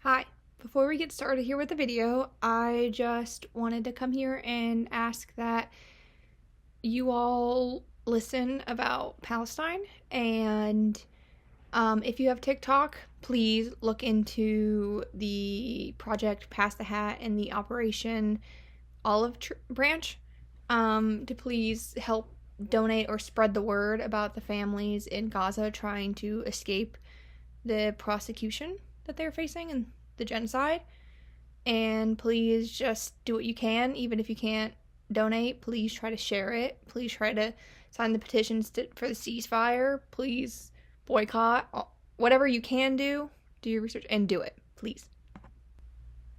Hi, before we get started here with the video, I just wanted to come here and ask that you all listen about Palestine, and if you have TikTok, please look into the Project Pass the Hat and the Operation Olive Branch to please help donate or spread the word about the families in Gaza trying to escape the prosecution that they're facing and the genocide. And please just do what you can. Even if you can't donate, please try to share it. Please try to sign the petitions for the ceasefire. Please boycott. Whatever you can do your research and do it, please.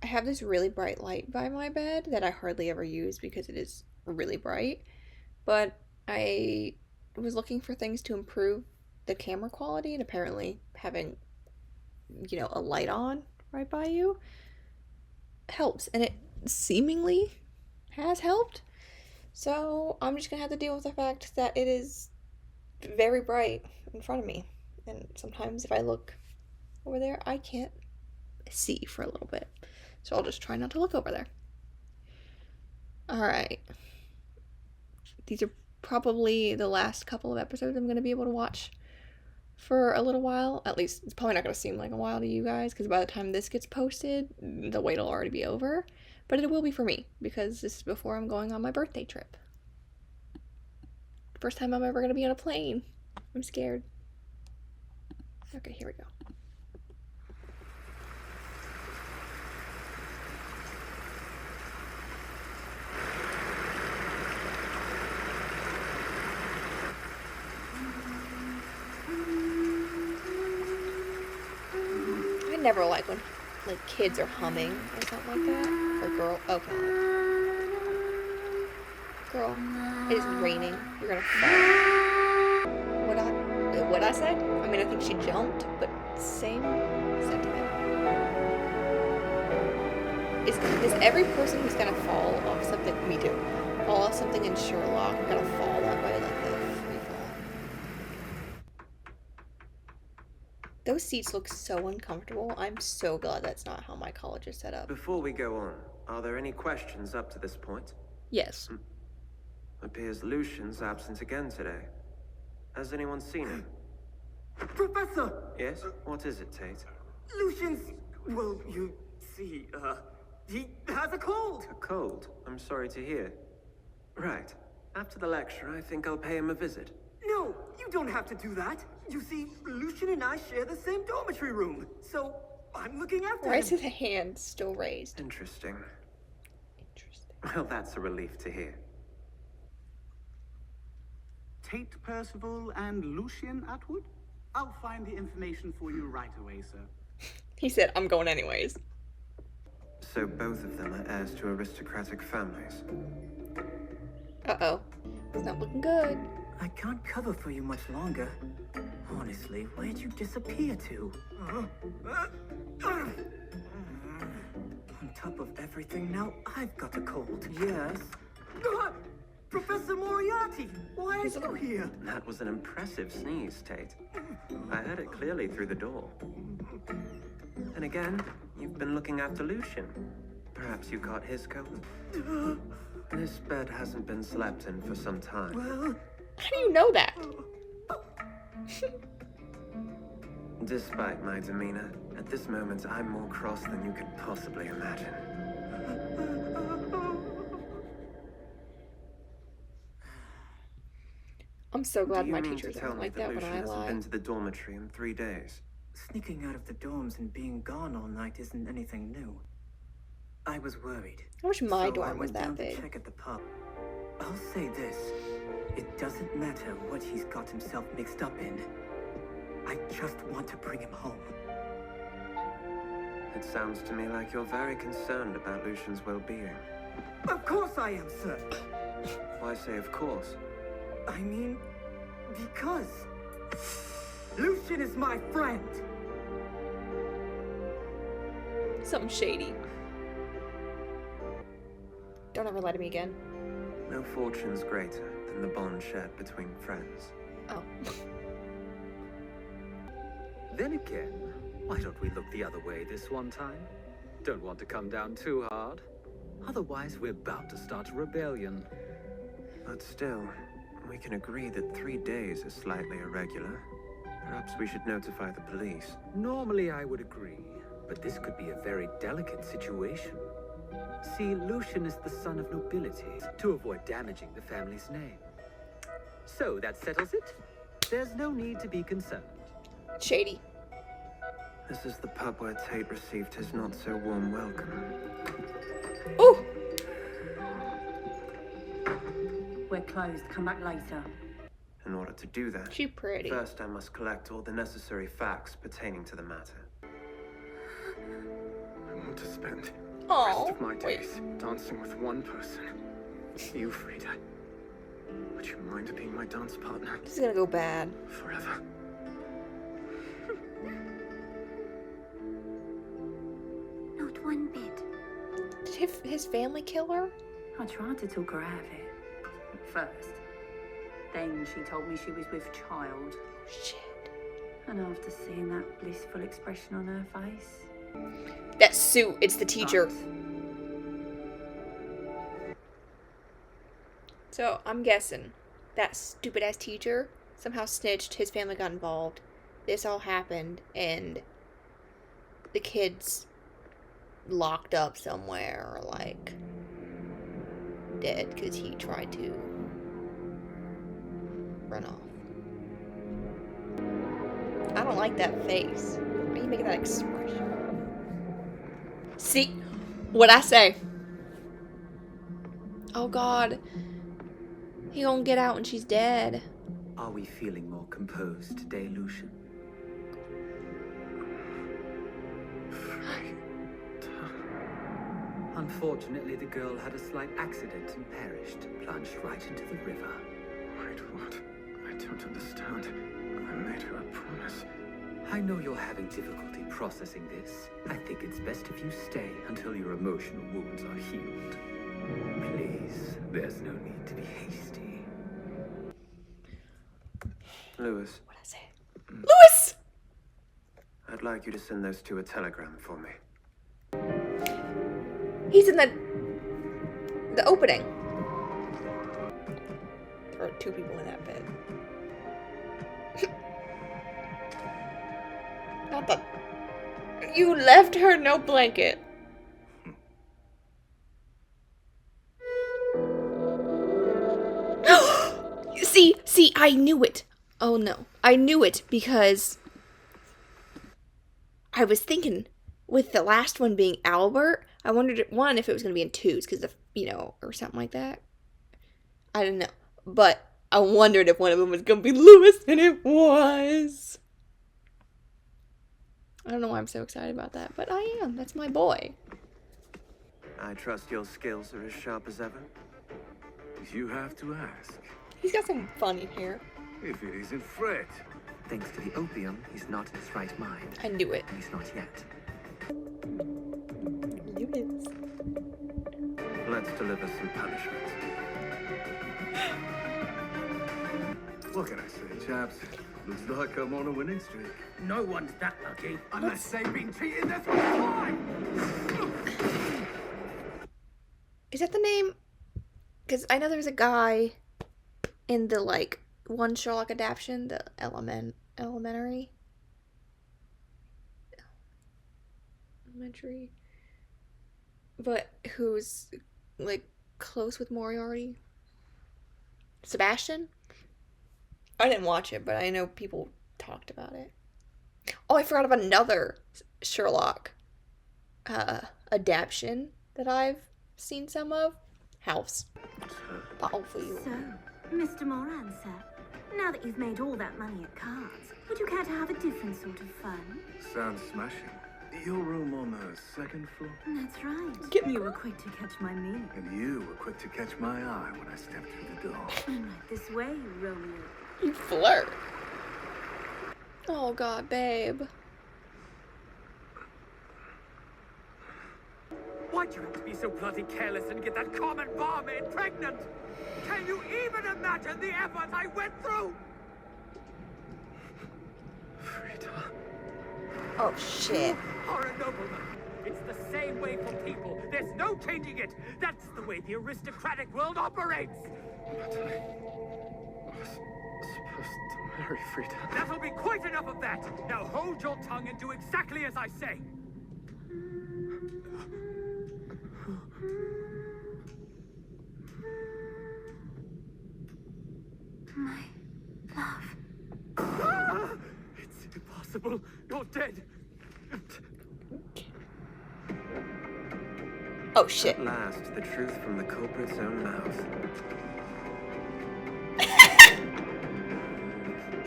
I have this really bright light by my bed that I hardly ever use because it is really bright, but I was looking for things to improve the camera quality, and apparently having, a light on right by you helps, and it seemingly has helped. So I'm just gonna have to deal with the fact that it is very bright in front of me, and sometimes if I look over there, I can't see for a little bit. So I'll just try not to look over there. Alright. These are probably the last couple of episodes I'm going to be able to watch for a little while. At least, it's probably not going to seem like a while to you guys, because by the time this gets posted, the wait will already be over. But it will be for me, because this is before I'm going on my birthday trip. First time I'm ever going to be on a plane. I'm scared. Okay, here we go. I never like when kids are humming or something like that. Or girl. Okay. Girl, it is raining. You're gonna fall. What'd I say? I mean, I think she jumped, but same sentiment. Is every person who's gonna fall off something, me too, fall off something in Sherlock, gonna fall that way, like the free fall? Those seats look so uncomfortable. I'm so glad that's not how my college is set up. Before we go on, are there any questions up to this point? Yes. Appears Lucian's absent again today. Has anyone seen him? Professor! Yes? What is it, Tate? Lucian's... well, you see, he has a cold! A cold? I'm sorry to hear. Right. After the lecture, I think I'll pay him a visit. No, you don't have to do that. You see, Lucian and I share the same dormitory room, so I'm looking after him. Why is his hand still raised? Interesting. Well, that's a relief to hear. Tate Percival and Lucian Atwood? I'll find the information for you right away, sir. He said, I'm going anyways. So both of them are heirs to aristocratic families. Uh-oh. It's not looking good. I can't cover for you much longer. Honestly, where'd you disappear to? On top of everything, now I've got a cold. Yes? Professor Moriarty! Why are you here? That was an impressive sneeze, Tate. I heard it clearly through the door. And again, you've been looking after Lucian. Perhaps you caught his cold. This bed hasn't been slept in for some time. Well... How do you know that? Despite my demeanor, at this moment I'm more cross than you could possibly imagine. I'm so glad my Do you mean teachers to tell aren't me like that when Lucian I hasn't lie. been to the dormitory in 3 days? Sneaking out of the dorms and being gone all night isn't anything new. I was worried. I wish my So dorm I was went that down big. to check at the pub. I'll say this. It doesn't matter what he's got himself mixed up in. I just want to bring him home. It sounds to me like you're very concerned about Lucian's well-being. Of course I am, sir. Why say of course? I mean, because Lucian is my friend. Something shady. Don't ever lie to me again. No fortune's greater than the bond shared between friends. Oh. Then again, Why don't we look the other way this one time? Don't want to come down too hard. Otherwise, we're about to start a rebellion. But still, we can agree that 3 days is slightly irregular. Perhaps we should notify the police. Normally, I would agree, but this could be a very delicate situation. See, Lucian is the son of nobility, to avoid damaging the family's name. So that settles it. There's no need to be concerned. Shady. This is the pub where Tate received his not-so-warm welcome. Ooh! We're closed. Come back later. In order to do that, She pretty. first I must collect all the necessary facts pertaining to the matter. I want to spend the rest of my days dancing with one person. You, Frida. Would you mind being my dance partner This is gonna go bad. forever? Not one bit. Did his family kill her? I tried to talk her out of it. At first. Then she told me she was with child. Shit. And after seeing that blissful expression on her face... That suit, it's the teacher. So, I'm guessing that stupid ass teacher somehow snitched, his family got involved. This all happened, and the kid's locked up somewhere, or like dead because he tried to run off. I don't like that face. Why are you making that expression? See what I say? Oh God. He gonna get out when she's dead. Are we feeling more composed today, Lucian? Unfortunately, the girl had a slight accident and perished, plunged right into the river. Wait, what? I don't understand. I made her a promise. I know you're having difficulty processing this. I think it's best if you stay until your emotional wounds are healed. Please, there's no need to be hasty. Lewis, What'd I say? Lewis! I'd like you to send those two a telegram for me. He's in the opening. There are two people in that bed. Not the... You left her no blanket. See, I knew it. Oh no. I knew it because I was thinking with the last one being Albert, I wondered, one, if it was going to be in twos because of, or something like that. I didn't know. But I wondered if one of them was going to be Lewis, and it was. I don't know why I'm so excited about that, but I am. That's my boy. I trust your skills are as sharp as ever. You have to ask. He's got some funny hair. If it isn't Fred. Thanks to the opium, he's not in his right mind. I knew it. And he's not yet. Lewis. Let's deliver some punishment. What can I say, chaps? Looks like I'm on a winning streak. No one's that lucky, unless they've been cheating this whole time! Is that the name? Because I know there's a guy in the, one Sherlock adaptation, the Elementary. But who's, close with Moriarty? Sebastian? I didn't watch it, but I know people talked about it. Oh, I forgot about another Sherlock adaptation that I've seen some of. House. Powerful. So, Mr. Moran, sir, now that you've made all that money at cards, would you care to have a different sort of fun? Sounds smashing. Your room on the second floor? That's right. You were quick to catch my meaning. And you were quick to catch my eye when I stepped through the door. Right this way, Romeo. You flirt. Oh God, babe. Why'd you have to be so bloody careless and get that common barmaid pregnant? Can you even imagine the effort I went through? Frida. Oh shit. You are a nobleman. It's the same way for people. There's no changing it. That's the way the aristocratic world operates. But I was supposed to marry Frida. That'll be quite enough of that. Now hold your tongue and do exactly as I say. My love. Ah! It's impossible. You're dead. Oh shit. At last, the truth from the culprit's own mouth.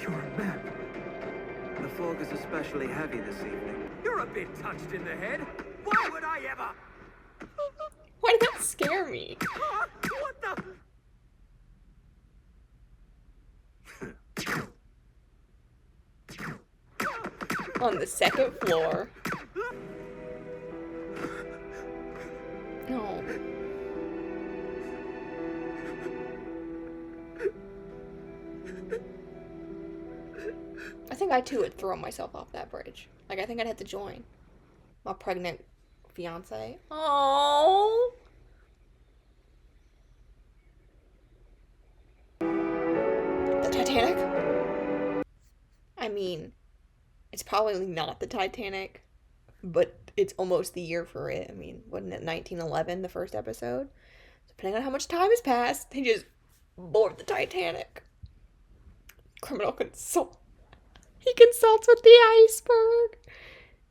You're a man. The fog is especially heavy this evening. You're a bit touched in the head. Why would I ever? Why did that scare me? Ah, what the? On the second floor. No. I think I too would throw myself off that bridge. Like, I think I'd have to join. My pregnant fiance. Oh. The Titanic? I mean, it's probably not the Titanic, but it's almost the year for it. I mean, wasn't it 1911, the first episode? So depending on how much time has passed, they just board the Titanic. Criminal consult. He consults with the iceberg.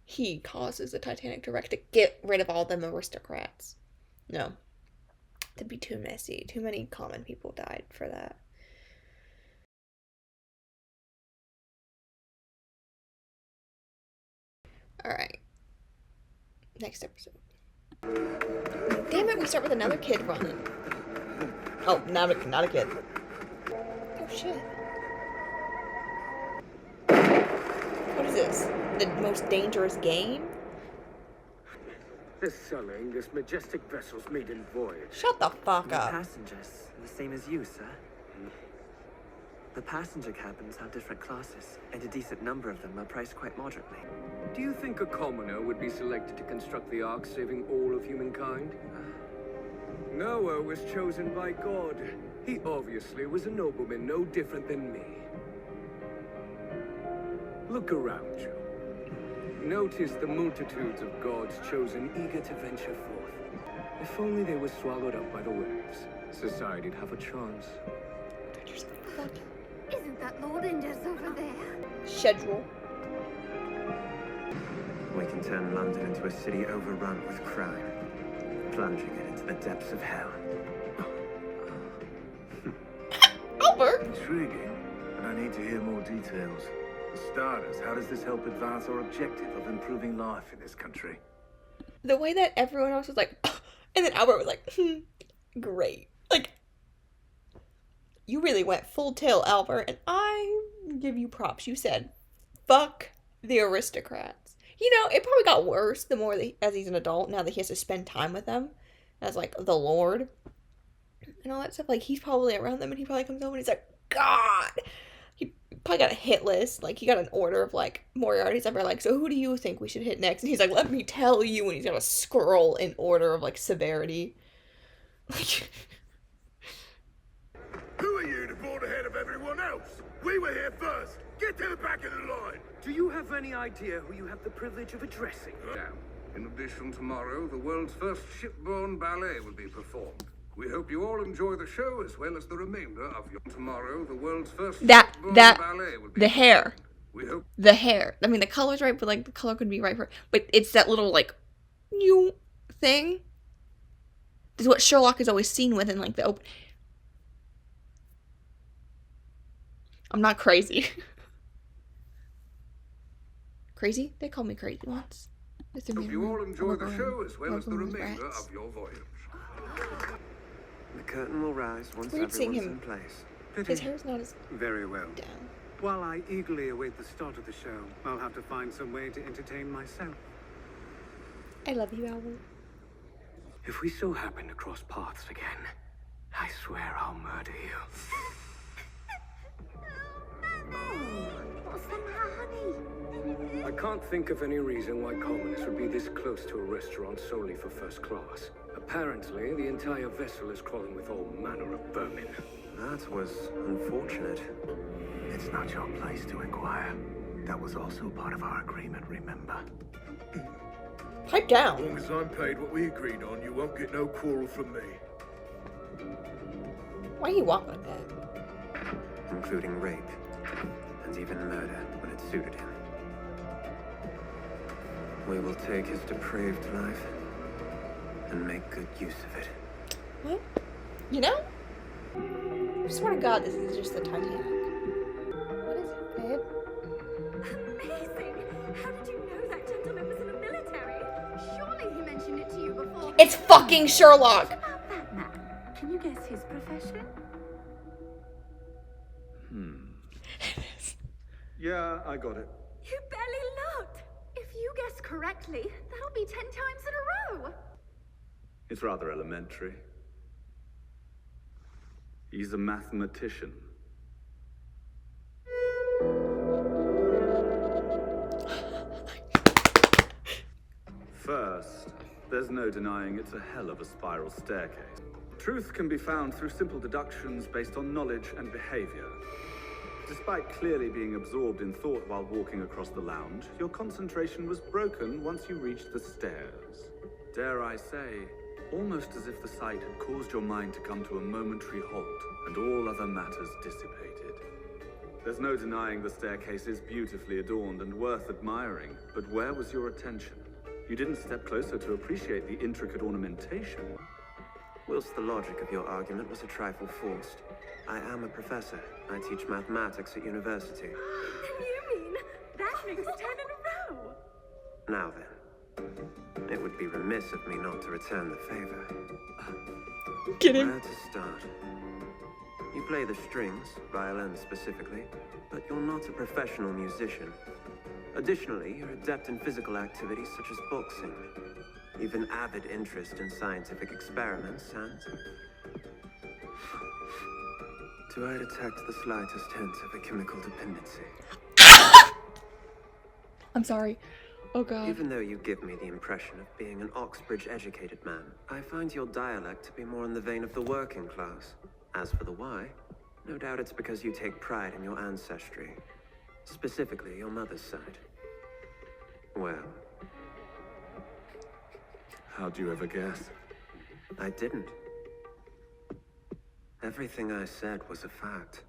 He causes the Titanic to wreck to get rid of all them aristocrats. No. That'd be too messy. Too many common people died for that. Alright. Next episode. Damn it, we start with another kid running. Oh, not a kid. Oh shit. What is this? The most dangerous game? They're selling this majestic vessel's maiden voyage. Shut the fuck The up. passengers, the same as you, sir. The passenger cabins have different classes, and a decent number of them are priced quite moderately. Do you think a commoner would be selected to construct the Ark, saving all of humankind? Noah was chosen by God. He obviously was a nobleman, no different than me. Look around you. Notice the multitudes of God's chosen eager to venture forth. If only they were swallowed up by the waves, society'd have a chance. Isn't that Lord Indus over there? Schedule. We can turn London into a city overrun with crime, plunging it into the depths of hell. Albert! Intriguing, but I need to hear more details. For starters, how does this help advance our objective of improving life in this country? The way that everyone else was like, and then Albert was like, great. Like, you really went full tilt, Albert, and I give you props. You said, fuck the aristocrats. You know, it probably got worse the more that, as he's an adult, now that he has to spend time with them as, like, the Lord and all that stuff. Like, he's probably around them, and he probably comes home and he's like, God! He probably got a hit list. Like, he got an order of, like, Moriarty's ever like, so who do you think we should hit next? And he's like, let me tell you. And he's got a scroll in order of, like, severity. Like... Who are you to board ahead of everyone else? We were here first. Get to the back of the line. Do you have any idea who you have the privilege of addressing? Now, in addition, tomorrow, the world's first shipborne ballet will be performed. We hope you all enjoy the show as well as the remainder of your... Tomorrow, the world's first shipborne ballet will be the hair. We hope... The hair. I mean, the color's right, but, like, the color could be right for... But it's that little, like, new thing. This is what Sherlock is always seen with in, like, the open... I'm not crazy. Crazy? They called me crazy once. Hope you all enjoy the show as well as the remainder of your voyage. The curtain will rise once Weird seeing everyone's him. in place. His hair's not as Very well. down. While I eagerly await the start of the show, I'll have to find some way to entertain myself. I love you, Albert. If we so happen to cross paths again, I swear I'll murder you. What's them her honey. I can't think of any reason why commoners would be this close to a restaurant solely for first class. Apparently, the entire vessel is crawling with all manner of vermin. That was unfortunate. It's not your place to inquire. That was also part of our agreement, remember? Pipe As down. long as I'm paid what we agreed on, you won't get no quarrel from me. Why do you walk like that? Including rape, and even murder when it suited him. We will take his depraved life and make good use of it. What? You know? I swear to God, this is just the Titanic. What is it, babe? Amazing! How did you know that gentleman was in the military? Surely he mentioned it to you before. It's fucking Sherlock! What about that man? Can you guess his profession? Yeah, I got it. You barely looked. If you guess correctly, that'll be 10 times in a row. It's rather elementary. He's a mathematician. First, there's no denying it's a hell of a spiral staircase. Truth can be found through simple deductions based on knowledge and behavior. Despite clearly being absorbed in thought while walking across the lounge, your concentration was broken once you reached the stairs. Dare I say, almost as if the sight had caused your mind to come to a momentary halt and all other matters dissipated. There's no denying the staircase is beautifully adorned and worth admiring, but where was your attention? You didn't step closer to appreciate the intricate ornamentation. Whilst the logic of your argument was a trifle forced, I am a professor. I teach mathematics at university. You mean that makes 10 in a row? Now then, it would be remiss of me not to return the favor. Get him. Where to start? You play the strings, violin specifically, but you're not a professional musician. Additionally, you're adept in physical activities such as boxing. You've an avid interest in scientific experiments, and do I detect the slightest hint of a chemical dependency? I'm sorry. Oh God. Even though you give me the impression of being an Oxbridge-educated man, I find your dialect to be more in the vein of the working class. As for the why, no doubt it's because you take pride in your ancestry, specifically your mother's side. Well, How'd you ever guess? I didn't. Everything I said was a fact.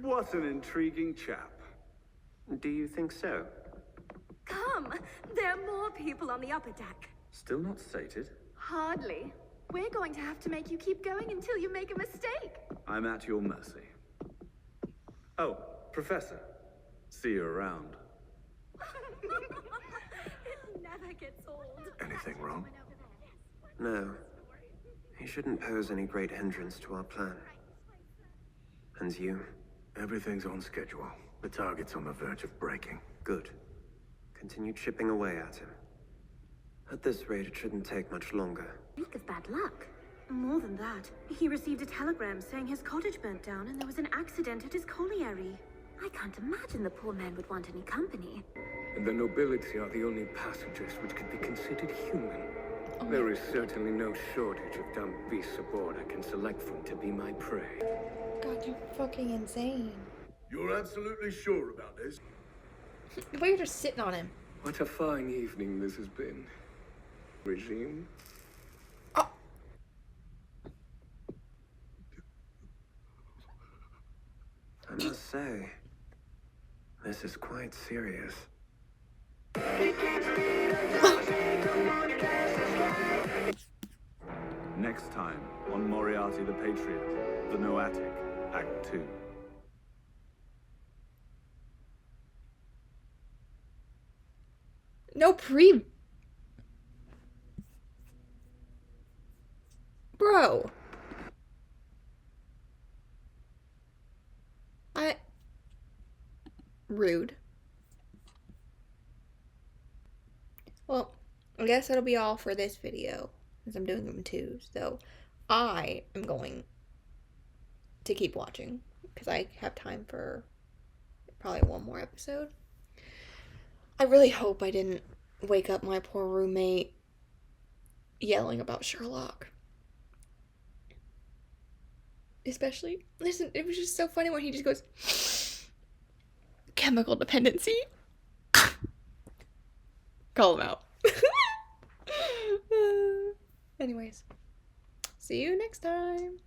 What an intriguing chap. Do you think so? Come, there are more people on the upper deck. Still not sated? Hardly. We're going to have to make you keep going until you make a mistake. I'm at your mercy. Oh, Professor. See you around. It never gets old. Anything wrong? No. He shouldn't pose any great hindrance to our plan. And you? Everything's on schedule. The target's on the verge of breaking. Good. Continue chipping away at him. At this rate, it shouldn't take much longer. Week of bad luck. More than that, he received a telegram saying his cottage burnt down and there was an accident at his colliery. I can't imagine the poor man would want any company. And the nobility are the only passengers which could be considered human. There is certainly no shortage of dumb beasts aboard I can select from to be my prey. God, you're fucking insane. You're absolutely sure about this? The way you're just sitting on him. What a fine evening this has been. Regime? Oh. I must say, this is quite serious. Next time on Moriarty the Patriot, the No Attic, Act 2. No Bro. Rude. Well, I guess that'll be all for this video, since I'm doing them too. So, I am going to keep watching because I have time for probably one more episode. I really hope I didn't wake up my poor roommate yelling about Sherlock. Especially, listen, it was just so funny when he just goes, chemical dependency. Call him out. Anyways, see you next time.